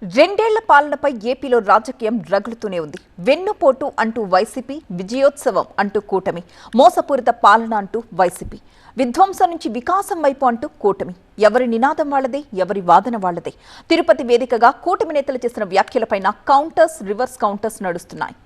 రెండేళ్ల పాలనపై ఏపీలో రాజకీయం రగులుతూనే ఉంది. వెన్నుపోటు అంటూ వైసీపీ, విజయోత్సవం అంటూ కూటమి, మోసపూరిత పాలన అంటూ వైసీపీ, విధ్వంసం నుంచి వికాసం వైపు అంటూ కూటమి. ఎవరి నినాదం వాళ్లదే, ఎవరి వాదన వాళ్లదే. తిరుపతి వేదికగా కూటమి నేతలు చేసిన వ్యాఖ్యలపైన కౌంటర్స్, రివర్స్ కౌంటర్స్ నడుస్తున్నాయి.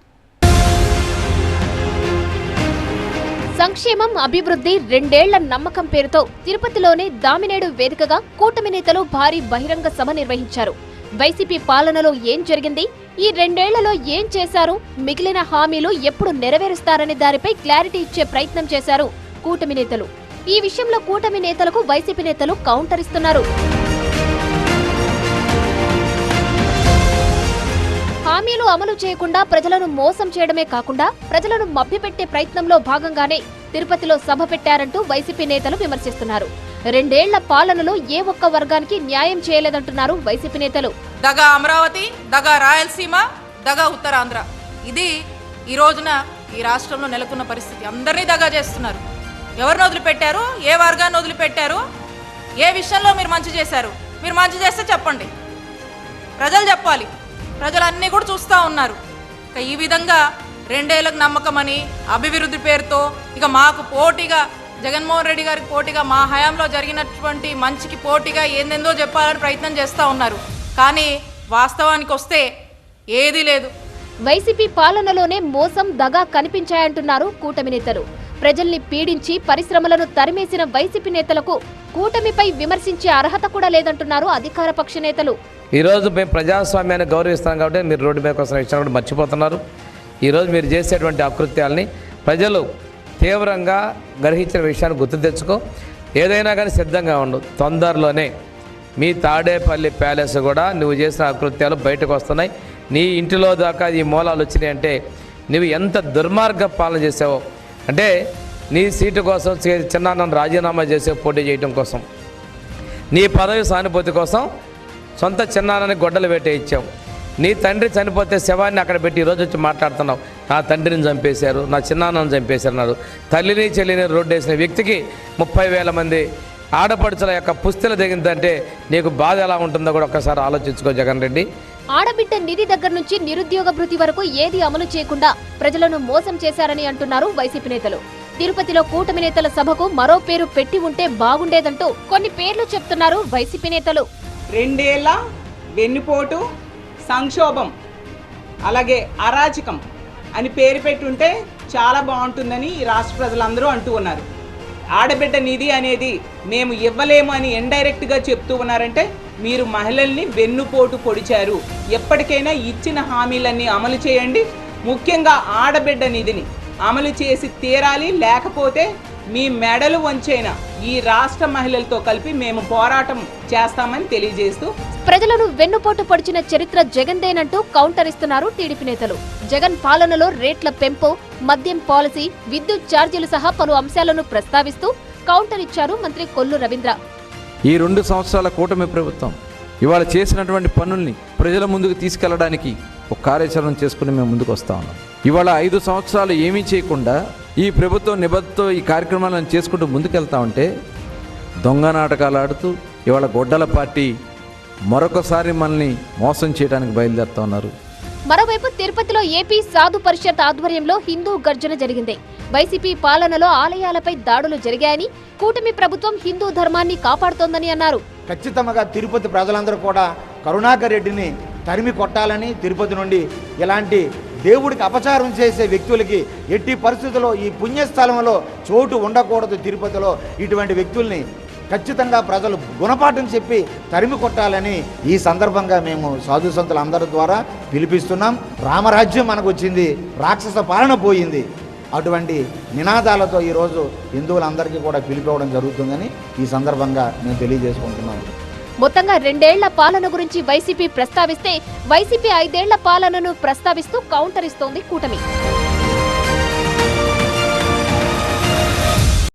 సంక్షేమం, అభివృద్ధి, రెండేళ్ల నమ్మకం పేరుతో తిరుపతిలోనే దామినేడు వేదికగా కూటమి నేతలు భారీ బహిరంగ సభ నిర్వహించారు. వైసీపీ పాలనలో ఏం జరిగింది, ఈ రెండేళ్లలో ఏం చేశారు, మిగిలిన హామీలు ఎప్పుడు నెరవేరుస్తారనే దానిపై క్లారిటీ ఇచ్చే ప్రయత్నం చేశారు కూటమి నేతలు. ఈ విషయంలో కూటమి నేతలకు వైసీపీ నేతలు కౌంటర్ ఇస్తున్నారు. హామీలు అమలు చేయకుండా ప్రజలను మోసం చేయడమే కాకుండా ప్రజలను మభ్యపెట్టే ప్రయత్నంలో భాగంగానే తిరుపతిలో సభ పెట్టారంటూ వైసీపీ నేతలు విమర్శిస్తున్నారు. రెండేళ్ల పాలనలో ఏ ఒక్క వర్గానికి న్యాయం చేయలేదంటున్నారు వైసీపీ నేతలు. దగా అమరావతి, దగా రాయలసీమ, దగా ఉత్తరాంధ్ర, ఇది ఈ రోజున ఈ రాష్ట్రంలో నెలకొన్న పరిస్థితి. అందరినీ దగా చేస్తున్నారు. ఎవరిని వదిలిపెట్టారు, ఏ వర్గాన్ని వదిలిపెట్టారు, ఏ విషయంలో మీరు మంచి చేశారు? మీరు మంచి చేస్తే చెప్పండి, ప్రజలు చెప్పాలి. ప్రజలన్నీ కూడా చూస్తూ ఉన్నారు. ఇక ఈ విధంగా రెండేళ్లకు నమ్మకమని అభివృద్ధి పేరుతో ఇక మాకు పోటీగా జగన్మోహన్ రెడ్డి గారికి పోటీగా మా హయాంలో జరిగినటువంటి మంచికి పోటీగా ఏందేందో చెప్పాలని ప్రయత్నం చేస్తూ ఉన్నారు. కానీ వాస్తవానికి వస్తే ఏదీ లేదు. వైసీపీ పాలనలోనే మోసం, దగా కనిపించాయంటున్నారు కూటమి నేతలు. ప్రజల్ని పీడించి పరిశ్రమలను తరిమేసిన వైసీపీ నేతలకు కూటమిపై విమర్శించే అర్హత కూడా లేదంటున్నారు అధికార పక్ష నేతలు. ఈరోజు మేము ప్రజాస్వామ్యాన్ని గౌరవిస్తాం కాబట్టి మీరు రోడ్డు మీద వస్తున్న విషయాన్ని కూడా మర్చిపోతున్నారు. ఈరోజు మీరు చేసేటువంటి అకృత్యాలని ప్రజలు తీవ్రంగా గ్రహించిన విషయాన్ని గుర్తు తెచ్చుకో. ఏదైనా కానీ సిద్ధంగా ఉండు. తొందరలోనే మీ తాడేపల్లి ప్యాలెస్ కూడా నువ్వు చేసిన అకృత్యాలు బయటకు వస్తున్నాయి. నీ ఇంటిలో దాకా ఈ మూలాలు వచ్చినాయి అంటే నువ్వు ఎంత దుర్మార్గ పాలన చేసావో. అంటే నీ సీటు కోసం చిన్నాన్నను రాజీనామా చేసే పోటీ చేయడం కోసం, నీ పదవి సానుభూతి కోసం సొంత చిన్నాన్నని గొడ్డలు వేటే ఇచ్చావు. నీ తండ్రి చనిపోతే శవాన్ని అక్కడ పెట్టి ఈరోజు వచ్చి మాట్లాడుతున్నావు. నా తండ్రిని చంపేశారు, నా చిన్నాన్నను చంపేశారు. తల్లిని చెల్లిని రోడ్డు వేసిన వ్యక్తికి 30,000 మంది ఆడపడుచుల యొక్క పుస్తలు దిగిందంటే నీకు బాధ ఎలా ఉంటుందో కూడా ఒక్కసారి ఆలోచించుకో జగన్ రెడ్డి. ఆడబిడ్డ నిధి దగ్గర నుంచి నిరుద్యోగ భృతి వరకు ఏది అమలు చేయకుండా ప్రజలను మోసం చేశారని అంటున్నారు వైసీపీ నేతలు. తిరుపతిలో కూటమి నేతల సభకు మరో పేరు పెట్టి ఉంటే బాగుండేదంటూ కొన్ని పేర్లు చెప్తున్నారు వైసీపీ నేతలు. రెండేళ్ల వెన్నుపోటు, సంక్షోభం, అలాగే అరాచకం అని పేరు పెట్టుంటే చాలా బాగుంటుందని ఈ రాష్ట్ర ప్రజలందరూ అంటూ ఉన్నారు. ఆడబిడ్డ నిధి అనేది మేము ఇవ్వలేము అని ఇండైరెక్ట్గా చెప్తూ ఉన్నారంటే మీరు మహిళల్ని వెన్నుపోటు పొడిచారు. ఎప్పటికైనా ఇచ్చిన హామీలన్నీ అమలు చేయండి. ముఖ్యంగా ఆడబిడ్డ నిధిని అమలు చేసి తీరాలి. లేకపోతే మీ మెడలు వంచైన ఈ రాష్ట్ర మహిళలతో కలిపి మేము పోరాటం చేస్తామని తెలియజేస్తూ ప్రజలను వెన్నుపోటు పొడిచిన చరిత్ర జగన్దేనంటూ కౌంటర్ ఇస్తున్నారు టీడీపీ నేతలు. జగన్ పాలనలో రేట్ల పెంపు, మద్యం పాలసీ, విద్యుత్ ఛార్జీలు సహా పలు అంశాలను ప్రస్తావిస్తూ కౌంటర్ ఇచ్చారు మంత్రి కొల్లు రవీంద్ర. ఈ 2 సంవత్సరాల కూటమి ప్రభుత్వం ఇవాళ చేసినటువంటి పనుల్ని ప్రజల ముందుకు తీసుకెళ్లడానికి ఒక కార్యాచరణ చేసుకుని మేము ముందుకు వస్తా ఉన్నాం. ఇవాళ 5 సంవత్సరాలు ఏమీ చేయకుండా ఈ ప్రభుత్వం నిబద్ధతో ఈ కార్యక్రమాలను చేసుకుంటూ ముందుకెళ్తా ఉంటే దొంగ నాటకాలు ఆడుతూ ఇవాళ గొడ్డల పార్టీ మరొకసారి మనల్ని మోసం చేయడానికి బయలుదేరుతా ఉన్నారు. మరోవైపు తిరుపతిలో ఏపీ సాధు పరిషత్ ఆధ్వర్యంలో హిందూ గర్జన జరిగింది. వైసీపీ పాలనలో ఆలయాలపై దాడులు జరిగాయని, కూటమి ప్రభుత్వం హిందూ ధర్మాన్ని కాపాడుతోందని అన్నారు. ఖచ్చితంగా తిరుపతి ప్రజలందరూ కూడా కరుణాకర్ రెడ్డిని తరిమి కొట్టాలని, తిరుపతి నుండి ఇలాంటి దేవుడికి అపచారం చేసే వ్యక్తులకి ఎట్టి పరిస్థితుల్లో ఈ పుణ్యస్థలంలో చోటు ఉండకూడదు. తిరుపతిలో ఇటువంటి వ్యక్తుల్ని ఖచ్చితంగా ప్రజలు గుణపాఠం చెప్పి తరిమి కొట్టాలని ఈ సందర్భంగా మేము సాధు సంతులందరి ద్వారా పిలిపిస్తున్నాం. రామరాజ్యం మనకు వచ్చింది, రాక్షస పాలన పోయింది. అటువంటి నినాదాలతో ఈరోజు హిందువులందరికీ కూడా పిలిపివ్వడం జరుగుతుందని ఈ సందర్భంగా మేము తెలియజేసుకుంటున్నాము. మొత్తంగా రెండేళ్ల పాలన గురించి వైసీపీ ప్రస్తావిస్తే వైసీపీ 5 ఏళ్ల పాలనను ప్రస్తావిస్తూ కౌంటర్ ఇస్తోంది కూటమి.